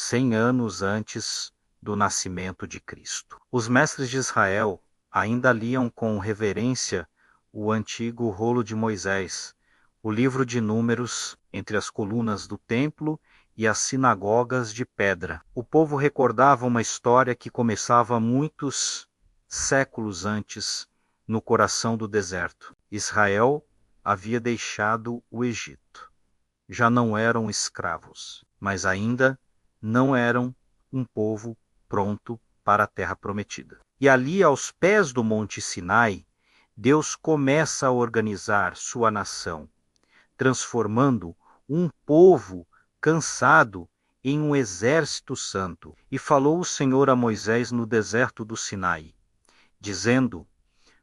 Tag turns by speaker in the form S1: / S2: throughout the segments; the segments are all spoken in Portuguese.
S1: 100 anos antes do nascimento de Cristo. Os mestres de Israel ainda liam com reverência o antigo rolo de Moisés, o livro de Números, entre as colunas do templo e as sinagogas de pedra. O povo recordava uma história que começava muitos séculos antes, no coração do deserto. Israel havia deixado o Egito. Já não eram escravos, mas ainda não eram um povo pronto para a terra prometida. E ali, aos pés do Monte Sinai, Deus começa a organizar sua nação, transformando um povo cansado em um exército santo. E falou o Senhor a Moisés no deserto do Sinai, dizendo: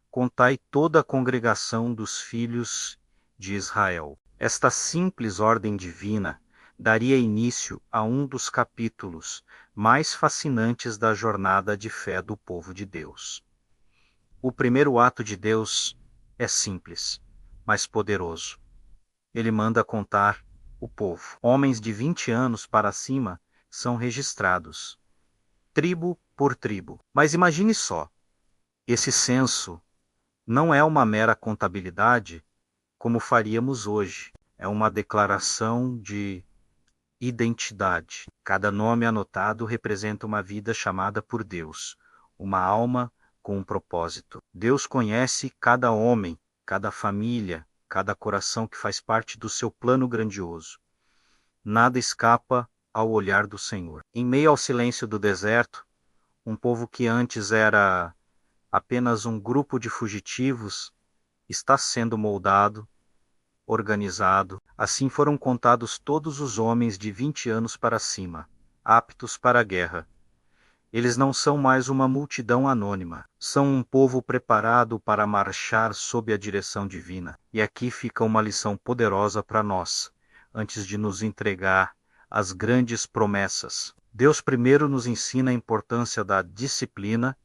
S1: contai toda a congregação dos filhos de Israel. Esta simples ordem divina daria início a um dos capítulos mais fascinantes da jornada de fé do povo de Deus. O primeiro ato de Deus é simples, mas poderoso. Ele manda contar o povo. Homens de 20 anos para cima são registrados, tribo por tribo. Mas imagine só, esse censo não é uma mera contabilidade como faríamos hoje. É uma declaração de identidade. Cada nome anotado representa uma vida chamada por Deus, uma alma com um propósito. Deus conhece cada homem, cada família, cada coração que faz parte do seu plano grandioso. Nada escapa ao olhar do Senhor. Em meio ao silêncio do deserto, um povo que antes era apenas um grupo de fugitivos está sendo moldado, organizado. Assim foram contados todos os homens de 20 anos para cima, aptos para a guerra. Eles não são mais uma multidão anônima, são um povo preparado para marchar sob a direção divina. E aqui fica uma lição poderosa para nós, antes de nos entregar às grandes promessas. Deus primeiro nos ensina a importância da disciplina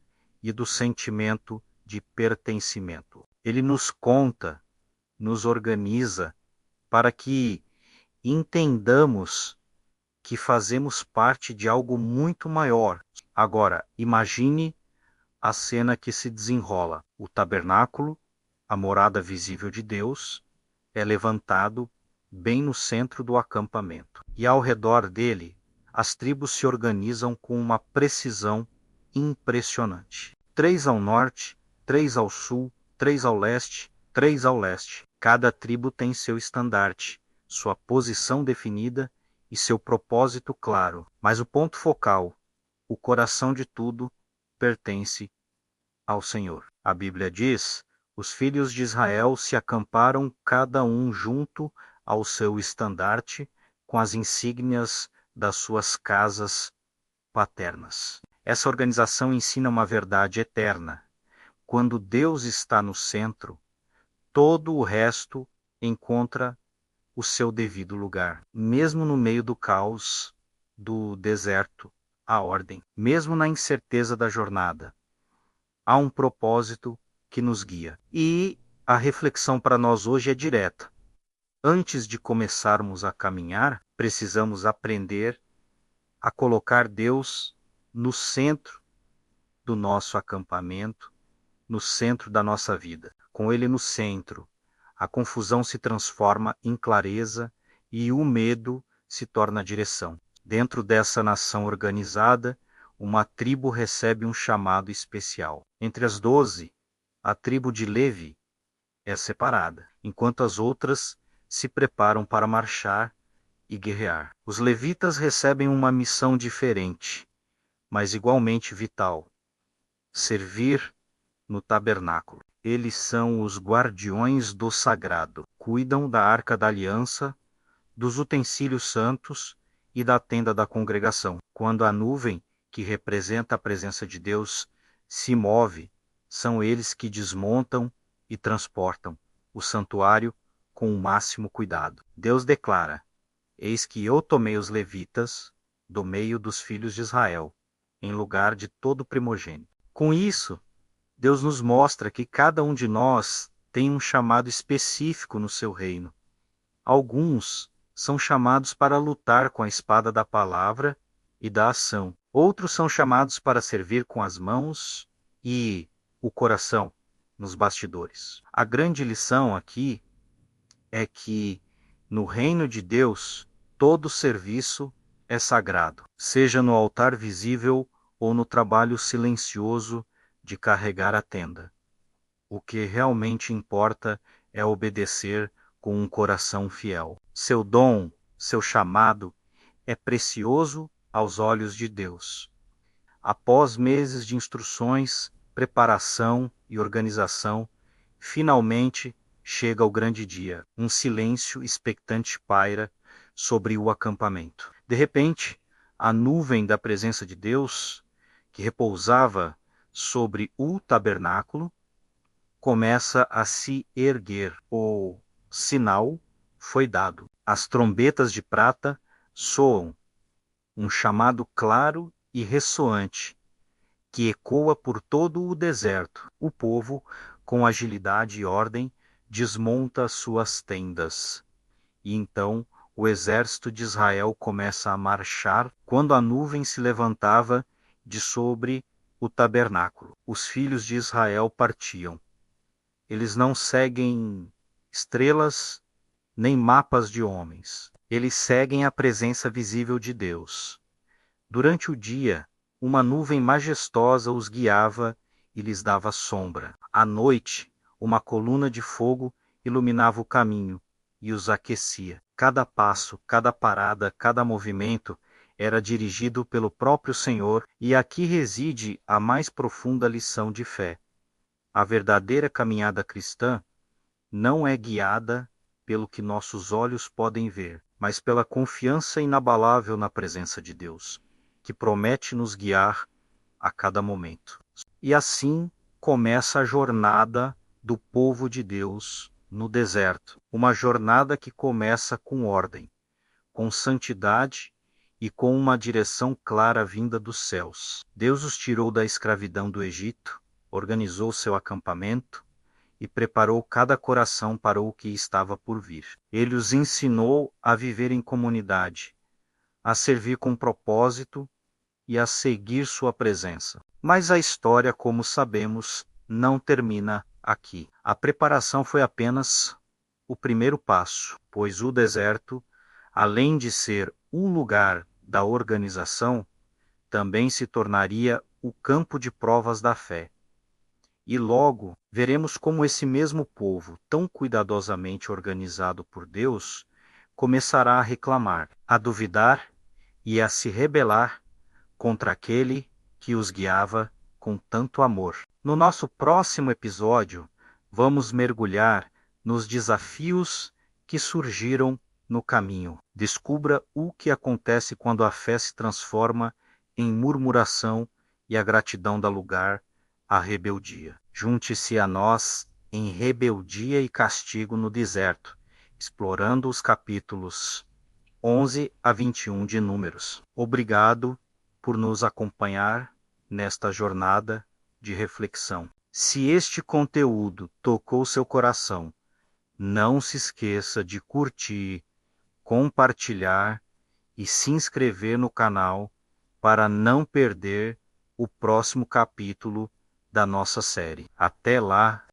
S1: e do sentimento de pertencimento. Ele nos conta, nos organiza, para que entendamos que fazemos parte de algo muito maior. Agora, imagine a cena que se desenrola. O tabernáculo, a morada visível de Deus, é levantado bem no centro do acampamento. E ao redor dele, as tribos se organizam com uma precisão impressionante. 3 ao norte, 3 ao sul, 3 ao leste, 3 ao leste. Cada tribo tem seu estandarte, sua posição definida e seu propósito claro. Mas o ponto focal, o coração de tudo, pertence ao Senhor. A Bíblia diz: os filhos de Israel se acamparam cada um junto ao seu estandarte, com as insígnias das suas casas paternas. Essa organização ensina uma verdade eterna. Quando Deus está no centro, todo o resto encontra o seu devido lugar. Mesmo no meio do caos do deserto, há ordem. Mesmo na incerteza da jornada, há um propósito que nos guia. E a reflexão para nós hoje é direta. Antes de começarmos a caminhar, precisamos aprender a colocar Deus no centro do nosso acampamento, no centro da nossa vida. Com Ele no centro, a confusão se transforma em clareza e o medo se torna direção. Dentro dessa nação organizada, uma tribo recebe um chamado especial. Entre as 12, a tribo de Levi é separada, enquanto as outras se preparam para marchar e guerrear. Os levitas recebem uma missão diferente, mas igualmente vital: servir no tabernáculo. Eles são os guardiões do sagrado, cuidam da arca da aliança, dos utensílios santos e da tenda da congregação. Quando a nuvem, que representa a presença de Deus, se move, são eles que desmontam e transportam o santuário com o máximo cuidado. Deus declara: eis que eu tomei os levitas do meio dos filhos de Israel, em lugar de todo primogênito. Com isso, Deus nos mostra que cada um de nós tem um chamado específico no seu reino. Alguns são chamados para lutar com a espada da palavra e da ação. Outros são chamados para servir com as mãos e o coração nos bastidores. A grande lição aqui é que no reino de Deus todo serviço é sagrado, seja no altar visível ou no trabalho silencioso de carregar a tenda. O que realmente importa é obedecer com um coração fiel. Seu dom, seu chamado é precioso aos olhos de Deus. Após meses de instruções, preparação e organização, finalmente chega o grande dia. Um silêncio expectante paira sobre o acampamento. De repente, a nuvem da presença de Deus, que repousava sobre o tabernáculo, começa a se erguer. O sinal foi dado. As trombetas de prata soam, um chamado claro e ressoante, que ecoa por todo o deserto. O povo, com agilidade e ordem, desmonta suas tendas. E então o exército de Israel começa a marchar quando a nuvem se levantava de sobre o tabernáculo. Os filhos de Israel partiam. Eles não seguem estrelas nem mapas de homens. Eles seguem a presença visível de Deus. Durante o dia, uma nuvem majestosa os guiava e lhes dava sombra. À noite, uma coluna de fogo iluminava o caminho e os aquecia. Cada passo, cada parada, cada movimento era dirigido pelo próprio Senhor, e aqui reside a mais profunda lição de fé. A verdadeira caminhada cristã não é guiada pelo que nossos olhos podem ver, mas pela confiança inabalável na presença de Deus, que promete nos guiar a cada momento. E assim começa a jornada do povo de Deus no deserto, uma jornada que começa com ordem, com santidade e com uma direção clara vinda dos céus. Deus os tirou da escravidão do Egito, organizou seu acampamento e preparou cada coração para o que estava por vir. Ele os ensinou a viver em comunidade, a servir com propósito e a seguir sua presença. Mas a história, como sabemos, não termina aqui. A preparação foi apenas o primeiro passo, pois o deserto, além de ser um lugar da organização, também se tornaria o campo de provas da fé. E logo veremos como esse mesmo povo, tão cuidadosamente organizado por Deus, começará a reclamar, a duvidar e a se rebelar contra aquele que os guiava com tanto amor. No nosso próximo episódio, vamos mergulhar nos desafios que surgiram no caminho. Descubra o que acontece quando a fé se transforma em murmuração e a gratidão dá lugar à rebeldia. Junte-se a nós em Rebeldia e Castigo no Deserto, explorando os capítulos 11 a 21 de Números. Obrigado por nos acompanhar nesta jornada de reflexão. Se este conteúdo tocou seu coração, não se esqueça de curtir, compartilhar e se inscrever no canal para não perder o próximo capítulo da nossa série. Até lá!